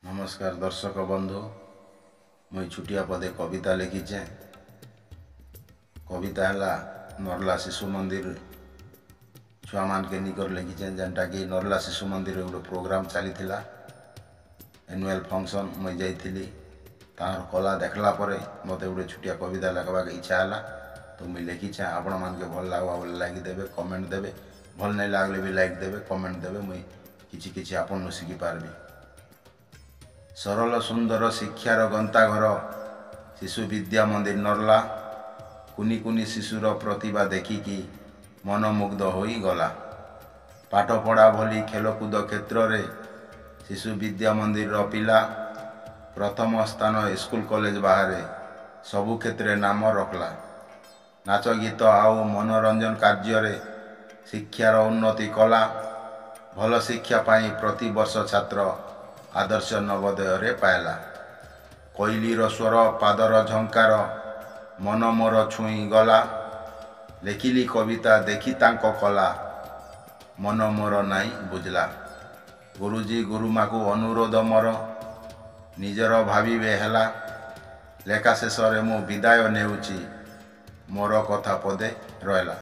नमस्कार दर्शक बंधु मुई छुटिया पदे कविता लिखीचे। कविता है नरला शिशु मंदिर छुआ मान के निकर लिखीचे, जेनटा कि नरला शिशु मंदिर गोटे प्रोग्राम चली एनुअल फंक्शन मुई जाइली। तार कला देखला परे मते गोटे छुटिया कविता लिखवा इच्छा है, तो मुई लिखीचे। आपण मान के भल लगवा बोले लाइक देवे, कमेंट देवे, भल नहीं लगले भी लाइक देवे, कमेंट देवे। मुई किछि किछि आपन शिखी पारबी। सरल सुंदर शिक्षार गंताघर शिशु विद्या मंदिर नरला। कुनी कुनी शिशुर प्रतिभा देखिकी मनमुग्ध होई गला। पाठ पढ़ा भली खेलकूद क्षेत्र में शिशु विद्या मंदिर पिला प्रथम स्थान स्कूल कॉलेज बाहर सबु क्षेत्र नाम रखला। नाच गीत आउ मनोरंजन कार्य शिक्षार उन्नति कला। भल शिक्षा पाई प्रति वर्ष छात्र आदर्श नवोदय रे पायला। कोइलीर स्वर पादर झंकार मन मोर छुई गला। लेखिली कविता देखी तांको कला मन मोर नाई बुझला। गुरुजी गुरुमा को अनुरोध मोर निजर भाविबे हेला। लेखा शेष रे मु विदाय नेउची मोर कथा पदे रहला।